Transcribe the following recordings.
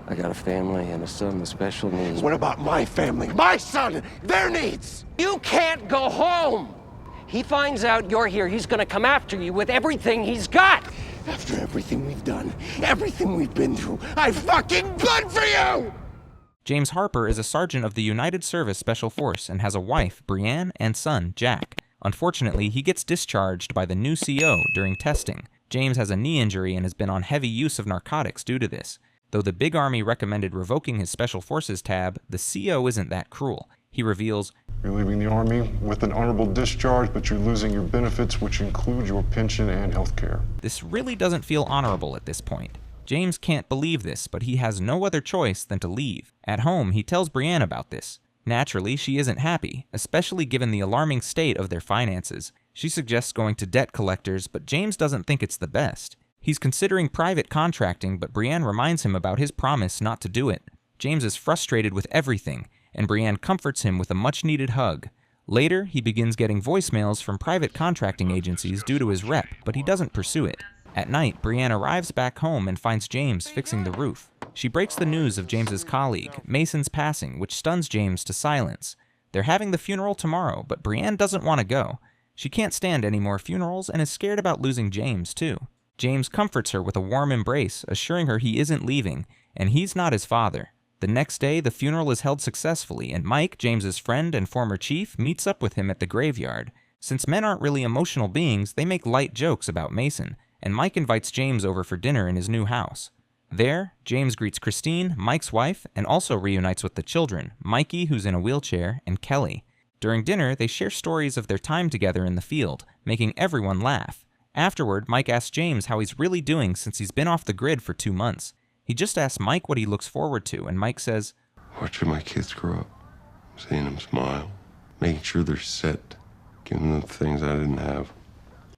I got a family and a son with special needs. What about my family? My son! Their needs! You can't go home! He finds out you're here, he's gonna come after you with everything he's got! After everything we've done, everything we've been through, I fucking bled for you! James Harper is a sergeant of the United Service Special Force and has a wife, Brianne, and son, Jack. Unfortunately, he gets discharged by the new CO during testing. James has a knee injury and has been on heavy use of narcotics due to this. Though the Big Army recommended revoking his Special Forces tab, the CO isn't that cruel. He reveals, "You're leaving the Army with an honorable discharge, but you're losing your benefits, which include your pension and health care." This really doesn't feel honorable at this point. James can't believe this, but he has no other choice than to leave. At home, he tells Brianne about this. Naturally, she isn't happy, especially given the alarming state of their finances. She suggests going to debt collectors, but James doesn't think it's the best. He's considering private contracting, but Brianne reminds him about his promise not to do it. James is frustrated with everything, and Brianne comforts him with a much-needed hug. Later, he begins getting voicemails from private contracting agencies due to his rep, but he doesn't pursue it. At night, Brianne arrives back home and finds James fixing the roof. She breaks the news of James's colleague, Mason's passing, which stuns James to silence. They're having the funeral tomorrow, but Brianne doesn't want to go. She can't stand any more funerals and is scared about losing James, too. James comforts her with a warm embrace, assuring her he isn't leaving, and he's not his father. The next day, the funeral is held successfully, and Mike, James's friend and former chief, meets up with him at the graveyard. Since men aren't really emotional beings, they make light jokes about Mason, and Mike invites James over for dinner in his new house. There, James greets Christine, Mike's wife, and also reunites with the children, Mikey, who's in a wheelchair, and Kelly. During dinner, they share stories of their time together in the field, making everyone laugh. Afterward, Mike asks James how he's really doing since he's been off the grid for 2 months. He just asks Mike what he looks forward to, and Mike says, "Watching my kids grow up, seeing them smile, making sure they're set, giving them things I didn't have."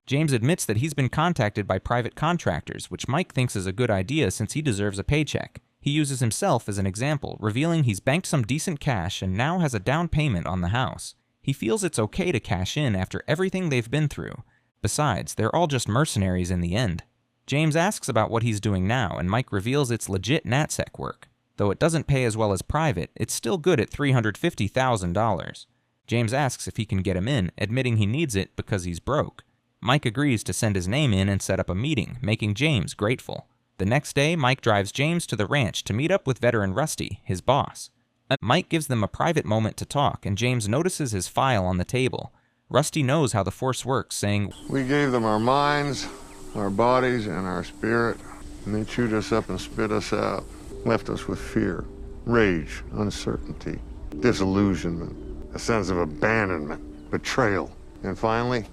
James admits that he's been contacted by private contractors, which Mike thinks is a good idea since he deserves a paycheck. He uses himself as an example, revealing he's banked some decent cash and now has a down payment on the house. He feels it's okay to cash in after everything they've been through. Besides, they're all just mercenaries in the end. James asks about what he's doing now, and Mike reveals it's legit NatSec work. Though it doesn't pay as well as private, it's still good at $350,000. James asks if he can get him in, admitting he needs it because he's broke. Mike agrees to send his name in and set up a meeting, making James grateful. The next day, Mike drives James to the ranch to meet up with veteran Rusty, his boss. Mike gives them a private moment to talk, and James notices his file on the table. Rusty knows how the Force works, saying, "We gave them our minds, our bodies, and our spirit, and they chewed us up and spit us out, left us with fear, rage, uncertainty, disillusionment, a sense of abandonment, betrayal, and finally,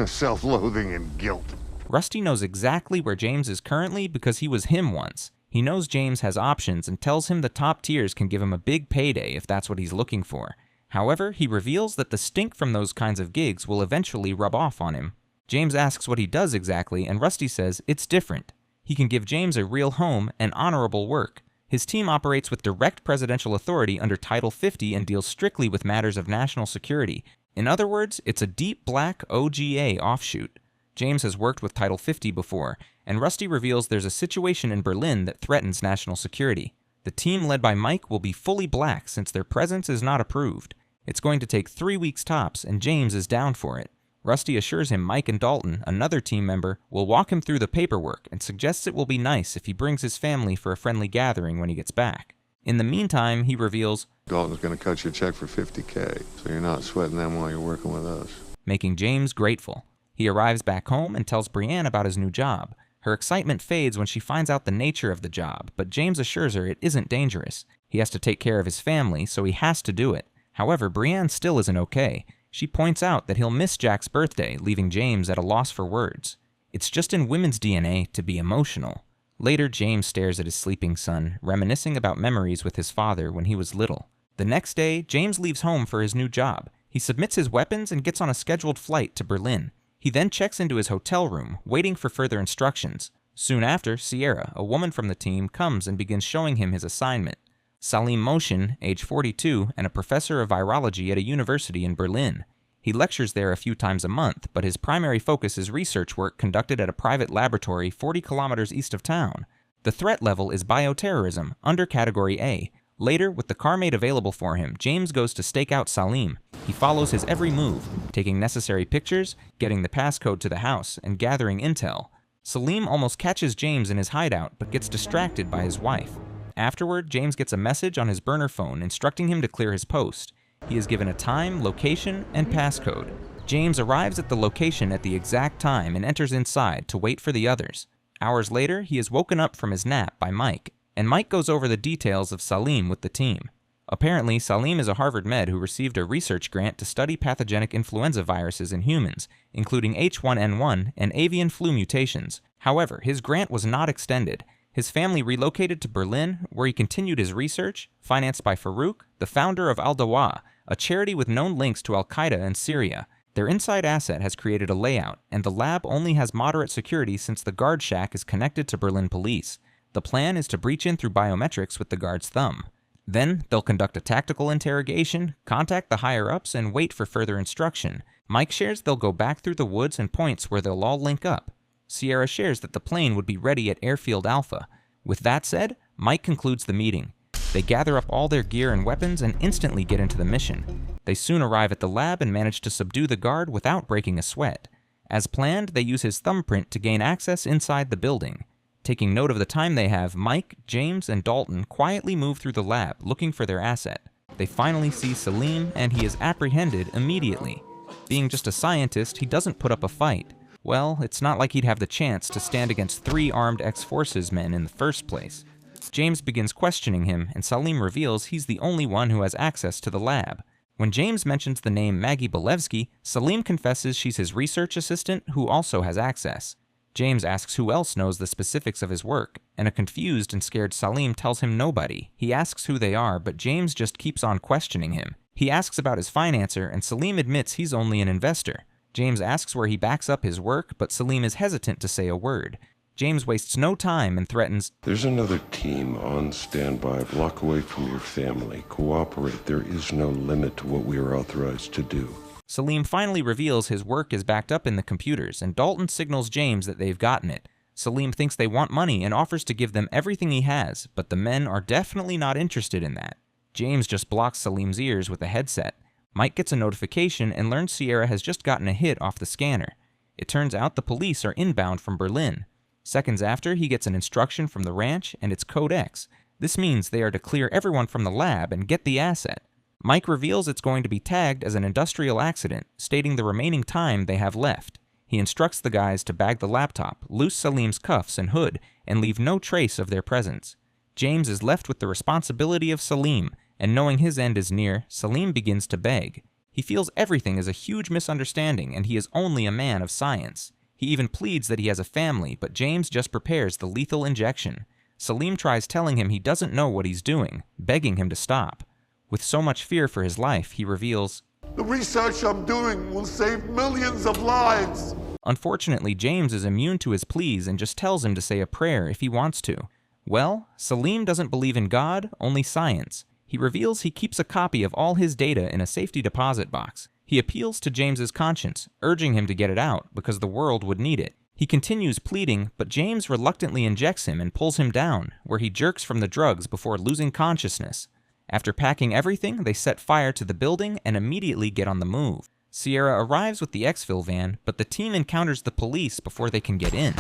self-loathing and guilt." Rusty knows exactly where James is currently because he was him once. He knows James has options and tells him the top tiers can give him a big payday if that's what he's looking for. However, he reveals that the stink from those kinds of gigs will eventually rub off on him. James asks what he does exactly, and Rusty says it's different. He can give James a real home and honorable work. His team operates with direct presidential authority under Title 50 and deals strictly with matters of national security. In other words, it's a deep black OGA offshoot. James has worked with Title 50 before, and Rusty reveals there's a situation in Berlin that threatens national security. The team led by Mike will be fully black since their presence is not approved. It's going to take 3 weeks tops, and James is down for it. Rusty assures him Mike and Dalton, another team member, will walk him through the paperwork and suggests it will be nice if he brings his family for a friendly gathering when he gets back. In the meantime, he reveals, "Dalton's going to cut you a check for $50K, so you're not sweating them while you're working with us." Making James grateful. He arrives back home and tells Brianne about his new job. Her excitement fades when she finds out the nature of the job, but James assures her it isn't dangerous. He has to take care of his family, so he has to do it. However, Brianne still isn't okay. She points out that he'll miss Jack's birthday, leaving James at a loss for words. It's just in women's DNA to be emotional. Later, James stares at his sleeping son, reminiscing about memories with his father when he was little. The next day, James leaves home for his new job. He submits his weapons and gets on a scheduled flight to Berlin. He then checks into his hotel room, waiting for further instructions. Soon after, Sierra, a woman from the team, comes and begins showing him his assignment. Salim Moshin, age 42, and a professor of virology at a university in Berlin. He lectures there a few times a month, but his primary focus is research work conducted at a private laboratory 40 kilometers east of town. The threat level is bioterrorism, under Category A. Later, with the car made available for him, James goes to stake out Salim. He follows his every move, taking necessary pictures, getting the passcode to the house, and gathering intel. Salim almost catches James in his hideout, but gets distracted by his wife. Afterward, James gets a message on his burner phone instructing him to clear his post. He is given a time, location, and passcode. James arrives at the location at the exact time and enters inside to wait for the others. Hours later, he is woken up from his nap by Mike, and Mike goes over the details of Salim with the team. Apparently, Salim is a Harvard med who received a research grant to study pathogenic influenza viruses in humans, including H1N1 and avian flu mutations. However, his grant was not extended. His family relocated to Berlin, where he continued his research, financed by Farouk, the founder of Al-Dawa, a charity with known links to Al-Qaeda and Syria. Their inside asset has created a layout, and the lab only has moderate security since the guard shack is connected to Berlin police. The plan is to breach in through biometrics with the guard's thumb. Then, they'll conduct a tactical interrogation, contact the higher-ups, and wait for further instruction. Mike shares they'll go back through the woods and points where they'll all link up. Sierra shares that the plane would be ready at Airfield Alpha. With that said, Mike concludes the meeting. They gather up all their gear and weapons and instantly get into the mission. They soon arrive at the lab and manage to subdue the guard without breaking a sweat. As planned, they use his thumbprint to gain access inside the building. Taking note of the time they have, Mike, James, and Dalton quietly move through the lab looking for their asset. They finally see Salim, and he is apprehended immediately. Being just a scientist, he doesn't put up a fight. Well, it's not like he'd have the chance to stand against 3 armed ex-forces men in the first place. James begins questioning him, and Salim reveals he's the only one who has access to the lab. When James mentions the name Maggie Belevsky, Salim confesses she's his research assistant who also has access. James asks who else knows the specifics of his work, and a confused and scared Salim tells him nobody. He asks who they are, but James just keeps on questioning him. He asks about his financer, and Salim admits he's only an investor. James asks where he backs up his work, but Salim is hesitant to say a word. James wastes no time and threatens, There's another team on standby a block away from your family. Cooperate. There is no limit to what we are authorized to do. Salim finally reveals his work is backed up in the computers, and Dalton signals James that they've gotten it. Salim thinks they want money and offers to give them everything he has, but the men are definitely not interested in that. James just blocks Salim's ears with a headset. Mike gets a notification and learns Sierra has just gotten a hit off the scanner. It turns out the police are inbound from Berlin. Seconds after, he gets an instruction from the ranch, and it's Code X. This means they are to clear everyone from the lab and get the asset. Mike reveals it's going to be tagged as an industrial accident, stating the remaining time they have left. He instructs the guys to bag the laptop, loose Salim's cuffs and hood, and leave no trace of their presence. James is left with the responsibility of Salim, and knowing his end is near, Salim begins to beg. He feels everything is a huge misunderstanding, and he is only a man of science. He even pleads that he has a family, but James just prepares the lethal injection. Salim tries telling him he doesn't know what he's doing, begging him to stop. With so much fear for his life, he reveals, The research I'm doing will save millions of lives. Unfortunately, James is immune to his pleas and just tells him to say a prayer if he wants to. Well, Salim doesn't believe in God, only science. He reveals he keeps a copy of all his data in a safety deposit box. He appeals to James's conscience, urging him to get it out because the world would need it. He continues pleading, but James reluctantly injects him and pulls him down, where he jerks from the drugs before losing consciousness. After packing everything, they set fire to the building and immediately get on the move. Sierra arrives with the exfil van, but the team encounters the police before they can get in.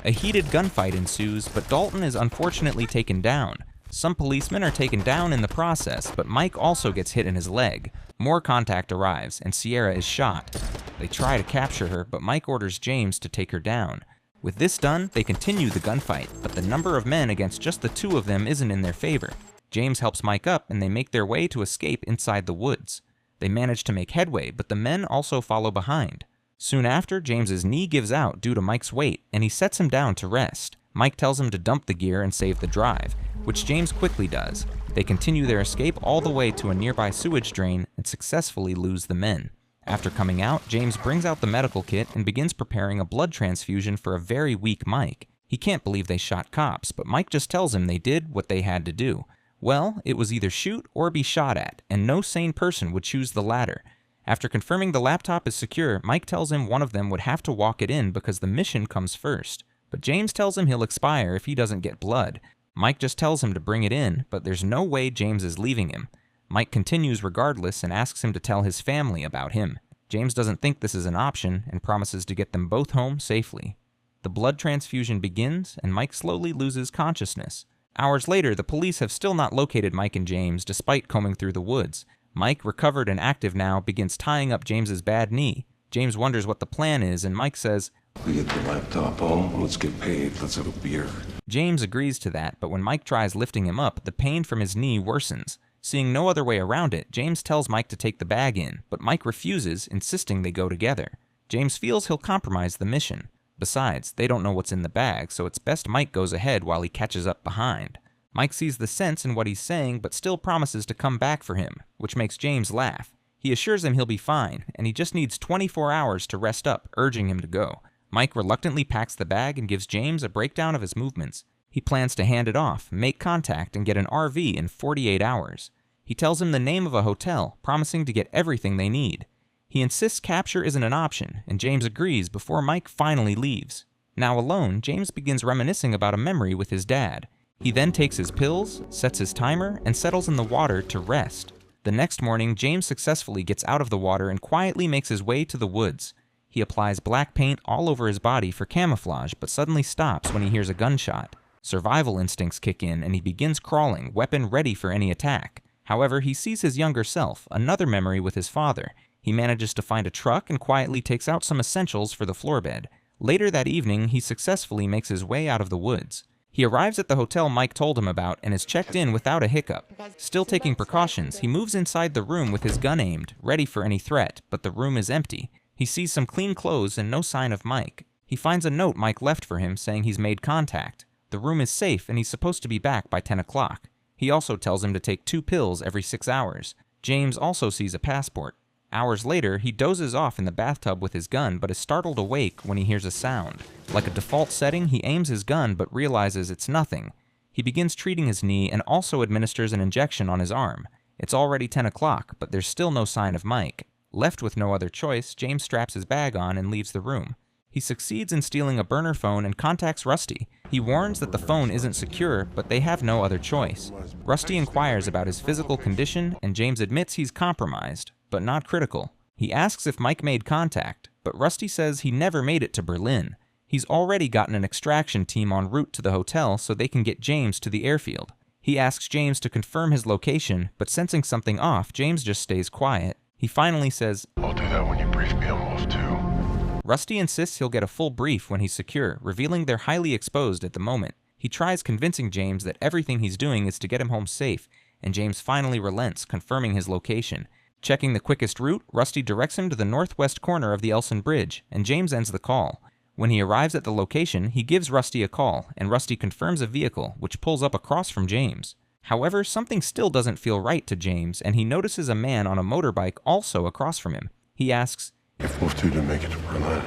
A heated gunfight ensues, but Dalton is unfortunately taken down. Some policemen are taken down in the process, but Mike also gets hit in his leg. More contact arrives, and Sierra is shot. They try to capture her, but Mike orders James to take her down. With this done, they continue the gunfight, but the number of men against just the 2 of them isn't in their favor. James helps Mike up, and they make their way to escape inside the woods. They manage to make headway, but the men also follow behind. Soon after, James's knee gives out due to Mike's weight, and he sets him down to rest. Mike tells him to dump the gear and save the drive, which James quickly does. They continue their escape all the way to a nearby sewage drain and successfully lose the men. After coming out, James brings out the medical kit and begins preparing a blood transfusion for a very weak Mike. He can't believe they shot cops, but Mike just tells him they did what they had to do. Well, it was either shoot or be shot at, and no sane person would choose the latter. After confirming the laptop is secure, Mike tells him one of them would have to walk it in because the mission comes first. but James tells him he'll expire if he doesn't get blood. Mike just tells him to bring it in, but there's no way James is leaving him. Mike continues regardless and asks him to tell his family about him. James doesn't think this is an option and promises to get them both home safely. The blood transfusion begins, and Mike slowly loses consciousness. Hours later, the police have still not located Mike and James despite combing through the woods. Mike, recovered and active now, begins tying up James's bad knee. James wonders what the plan is, and Mike says, We get the laptop home, let's get paid, let's have a beer. James agrees to that, but when Mike tries lifting him up, the pain from his knee worsens. Seeing no other way around it, James tells Mike to take the bag in, but Mike refuses, insisting they go together. James feels he'll compromise the mission. Besides, they don't know what's in the bag, so it's best Mike goes ahead while he catches up behind. Mike sees the sense in what he's saying, but still promises to come back for him, which makes James laugh. He assures him he'll be fine, and he just needs 24 hours to rest up, urging him to go. Mike reluctantly packs the bag and gives James a breakdown of his movements. He plans to hand it off, make contact, and get an RV in 48 hours. He tells him the name of a hotel, promising to get everything they need. He insists capture isn't an option, and James agrees before Mike finally leaves. Now alone, James begins reminiscing about a memory with his dad. He then takes his pills, sets his timer, and settles in the water to rest. The next morning, James successfully gets out of the water and quietly makes his way to the woods. He applies black paint all over his body for camouflage, but suddenly stops when he hears a gunshot. Survival instincts kick in, and he begins crawling, weapon ready for any attack. However, he sees his younger self, another memory with his father. He manages to find a truck and quietly takes out some essentials for the floor bed. Later that evening, he successfully makes his way out of the woods. He arrives at the hotel Mike told him about and is checked in without a hiccup. Still taking precautions, he moves inside the room with his gun aimed, ready for any threat, but the room is empty. He sees some clean clothes and no sign of Mike. He finds a note Mike left for him saying he's made contact. The room is safe and he's supposed to be back by 10 o'clock. He also tells him to take 2 pills every 6 hours. James also sees a passport. Hours later, he dozes off in the bathtub with his gun but is startled awake when he hears a sound. Like a default setting, he aims his gun but realizes it's nothing. He begins treating his knee and also administers an injection on his arm. It's already 10 o'clock, but there's still no sign of Mike. Left with no other choice, James straps his bag on and leaves the room. He succeeds in stealing a burner phone and contacts Rusty. He warns that the phone isn't secure, but they have no other choice. Rusty inquires about his physical condition, and James admits he's compromised, but not critical. He asks if Mike made contact, but Rusty says he never made it to Berlin. He's already gotten an extraction team en route to the hotel so they can get James to the airfield. He asks James to confirm his location, but sensing something off, James just stays quiet. He finally says, I'll do that when you brief me on those 2. Rusty insists he'll get a full brief when he's secure, revealing they're highly exposed at the moment. He tries convincing James that everything he's doing is to get him home safe, and James finally relents, confirming his location. Checking the quickest route, Rusty directs him to the northwest corner of the Elson Bridge, and James ends the call. When he arrives at the location, he gives Rusty a call, and Rusty confirms a vehicle, which pulls up across from James. However, something still doesn't feel right to James, and he notices a man on a motorbike also across from him. He asks, If those 2 didn't make it to Berlin,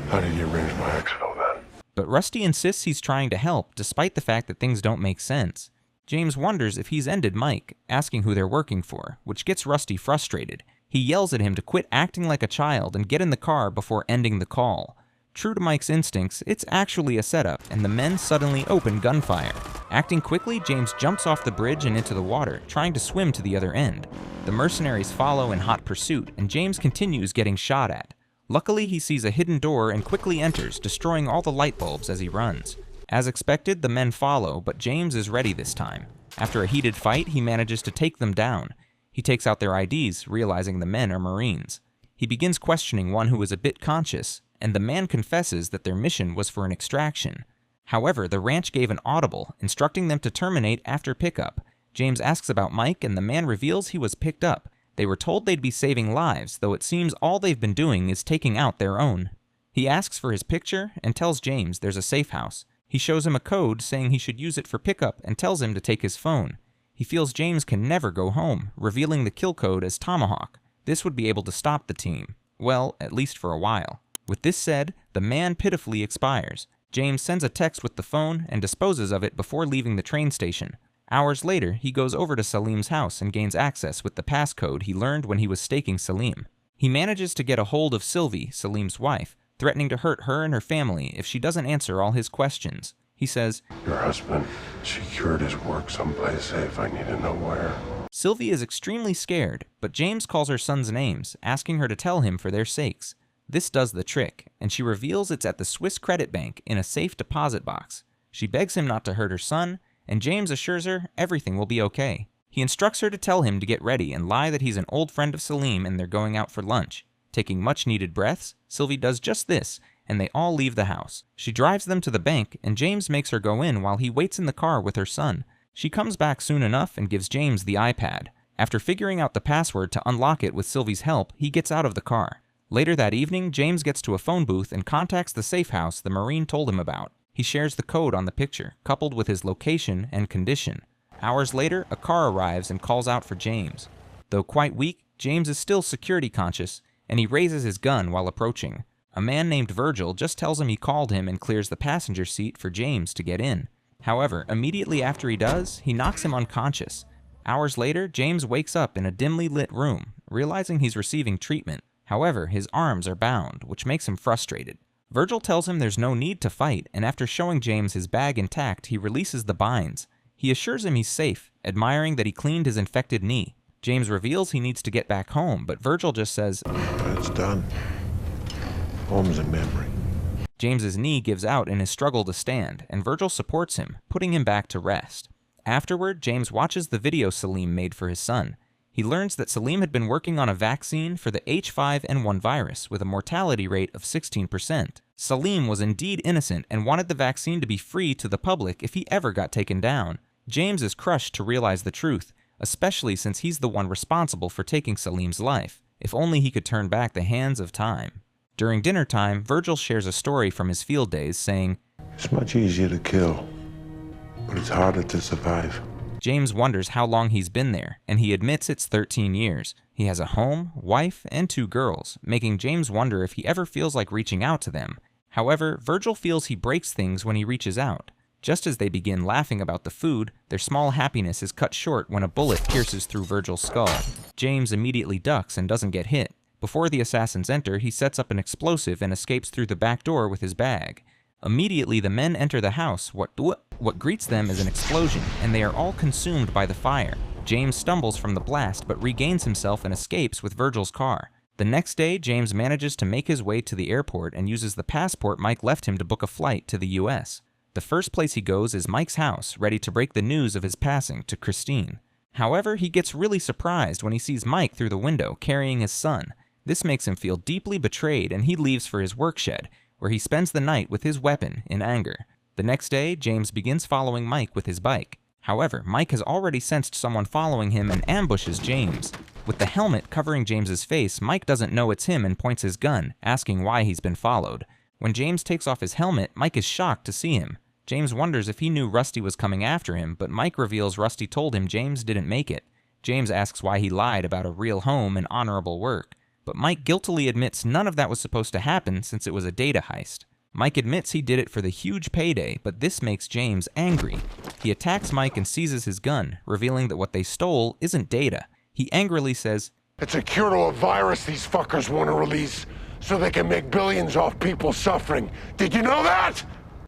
how did you arrange my exfil then? but Rusty insists he's trying to help, despite the fact that things don't make sense. James wonders if he's ended Mike, asking who they're working for, which gets Rusty frustrated. He yells at him to quit acting like a child and get in the car before ending the call. True to Mike's instincts, it's actually a setup, and the men suddenly open gunfire. Acting quickly, James jumps off the bridge and into the water, trying to swim to the other end. The mercenaries follow in hot pursuit, and James continues getting shot at. Luckily, he sees a hidden door and quickly enters, destroying all the light bulbs as he runs. As expected, the men follow, but James is ready this time. After a heated fight, he manages to take them down. He takes out their IDs, realizing the men are Marines. He begins questioning one who is a bit conscious, and the man confesses that their mission was for an extraction. However, the ranch gave an audible, instructing them to terminate after pickup. James asks about Mike, and the man reveals he was picked up. They were told they'd be saving lives, though it seems all they've been doing is taking out their own. He asks for his picture and tells James there's a safe house. He shows him a code saying he should use it for pickup and tells him to take his phone. He feels James can never go home, revealing the kill code as Tomahawk. This would be able to stop the team. Well, at least for a while. With this said, the man pitifully expires. James sends a text with the phone and disposes of it before leaving the train station. Hours later, he goes over to Salim's house and gains access with the passcode he learned when he was staking Salim. He manages to get a hold of Sylvie, Salim's wife, threatening to hurt her and her family if she doesn't answer all his questions. He says, Your husband secured his work someplace safe. I need to know where. Sylvie is extremely scared, but James calls her sons' names, asking her to tell him for their sakes. This does the trick, and she reveals it's at the Swiss credit bank in a safe deposit box. She begs him not to hurt her son, and James assures her everything will be okay. He instructs her to tell him to get ready and lie that he's an old friend of Salim and they're going out for lunch. Taking much-needed breaths, Sylvie does just this, and they all leave the house. She drives them to the bank, and James makes her go in while he waits in the car with her son. She comes back soon enough and gives James the iPad. After figuring out the password to unlock it with Sylvie's help, he gets out of the car. Later that evening, James gets to a phone booth and contacts the safe house the Marine told him about. He shares the code on the picture, coupled with his location and condition. Hours later, a car arrives and calls out for James. Though quite weak, James is still security conscious, and he raises his gun while approaching. A man named Virgil just tells him he called him and clears the passenger seat for James to get in. However, immediately after he does, he knocks him unconscious. Hours later, James wakes up in a dimly lit room, realizing he's receiving treatment. However, his arms are bound, which makes him frustrated. Virgil tells him there's no need to fight, and after showing James his bag intact, he releases the binds. He assures him he's safe, admiring that he cleaned his infected knee. James reveals he needs to get back home, but Virgil just says, It's done. Home's a memory. James's knee gives out in his struggle to stand, and Virgil supports him, putting him back to rest. Afterward, James watches the video Salim made for his son. He learns that Salim had been working on a vaccine for the H5N1 virus with a mortality rate of 16%. Salim was indeed innocent and wanted the vaccine to be free to the public if he ever got taken down. James is crushed to realize the truth, especially since he's the one responsible for taking Salim's life. If only he could turn back the hands of time. During dinner time, Virgil shares a story from his field days, saying, It's much easier to kill, but it's harder to survive. James wonders how long he's been there, and he admits it's 13 years. He has a home, wife, and 2 girls, making James wonder if he ever feels like reaching out to them. However, Virgil feels he breaks things when he reaches out. Just as they begin laughing about the food, their small happiness is cut short when a bullet pierces through Virgil's skull. James immediately ducks and doesn't get hit. Before the assassins enter, he sets up an explosive and escapes through the back door with his bag. Immediately, the men enter the house. What greets them is an explosion, and they are all consumed by the fire. James stumbles from the blast, but regains himself and escapes with Virgil's car. The next day, James manages to make his way to the airport and uses the passport Mike left him to book a flight to the US. The first place he goes is Mike's house, ready to break the news of his passing to Christine. However, he gets really surprised when he sees Mike through the window carrying his son. This makes him feel deeply betrayed, and he leaves for his work shed, where he spends the night with his weapon in anger. The next day, James begins following Mike with his bike. However, Mike has already sensed someone following him and ambushes James. With the helmet covering James's face, Mike doesn't know it's him and points his gun, asking why he's been followed. When James takes off his helmet, Mike is shocked to see him. James wonders if he knew Rusty was coming after him, but Mike reveals Rusty told him James didn't make it. James asks why he lied about a real home and honorable work. But Mike guiltily admits none of that was supposed to happen since it was a data heist. Mike admits he did it for the huge payday, but this makes James angry. He attacks Mike and seizes his gun, revealing that what they stole isn't data. He angrily says, It's a cure to a virus these fuckers want to release so they can make billions off people suffering. Did you know that?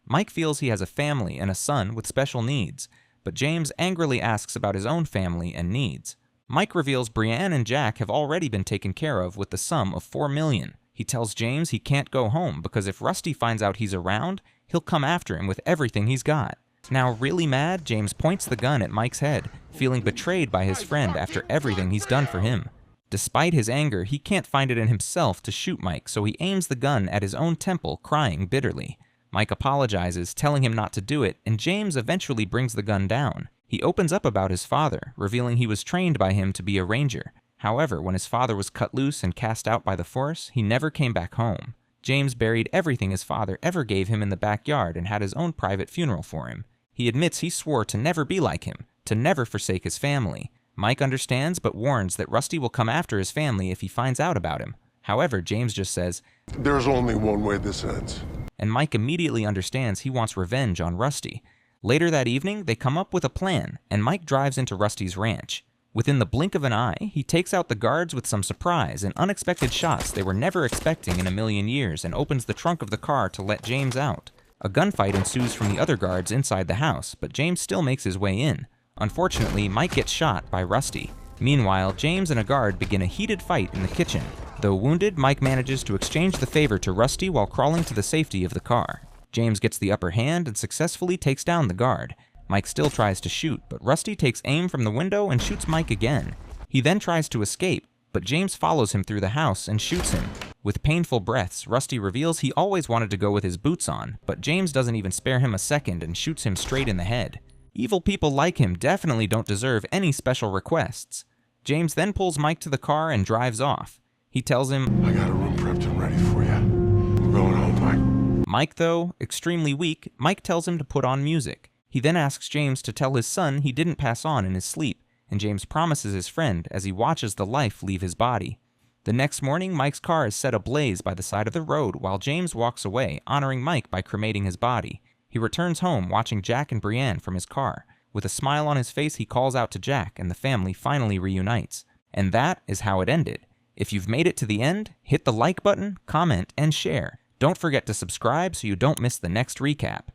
Mike feels he has a family and a son with special needs, but James angrily asks about his own family and needs. Mike reveals Brienne and Jack have already been taken care of with the sum of $4 million. He tells James he can't go home because if Rusty finds out he's around, he'll come after him with everything he's got. Now really mad, James points the gun at Mike's head, feeling betrayed by his friend after everything he's done for him. Despite his anger, he can't find it in himself to shoot Mike, so he aims the gun at his own temple, crying bitterly. Mike apologizes, telling him not to do it, and James eventually brings the gun down. He opens up about his father, revealing he was trained by him to be a ranger. However, when his father was cut loose and cast out by the force, he never came back home. James buried everything his father ever gave him in the backyard and had his own private funeral for him. He admits he swore to never be like him, to never forsake his family. Mike understands but warns that Rusty will come after his family if he finds out about him. However, James just says, There's only one way this ends. And Mike immediately understands he wants revenge on Rusty. Later that evening, they come up with a plan, and Mike drives into Rusty's ranch. Within the blink of an eye, he takes out the guards with some surprise and unexpected shots they were never expecting in a million years and opens the trunk of the car to let James out. A gunfight ensues from the other guards inside the house, but James still makes his way in. Unfortunately, Mike gets shot by Rusty. Meanwhile, James and a guard begin a heated fight in the kitchen. Though wounded, Mike manages to exchange the favor to Rusty while crawling to the safety of the car. James gets the upper hand and successfully takes down the guard. Mike still tries to shoot, but Rusty takes aim from the window and shoots Mike again. He then tries to escape, but James follows him through the house and shoots him. With painful breaths, Rusty reveals he always wanted to go with his boots on, but James doesn't even spare him a second and shoots him straight in the head. Evil people like him definitely don't deserve any special requests. James then pulls Mike to the car and drives off. He tells him, I got a room prepped and ready for you. We're going home, Mike. Mike, though, extremely weak, Mike tells him to put on music. He then asks James to tell his son he didn't pass on in his sleep, and James promises his friend as he watches the life leave his body. The next morning, Mike's car is set ablaze by the side of the road while James walks away, honoring Mike by cremating his body. He returns home watching Jack and Brienne from his car. With a smile on his face, he calls out to Jack, and the family finally reunites. And that is how it ended. If you've made it to the end, hit the like button, comment, and share. Don't forget to subscribe so you don't miss the next recap.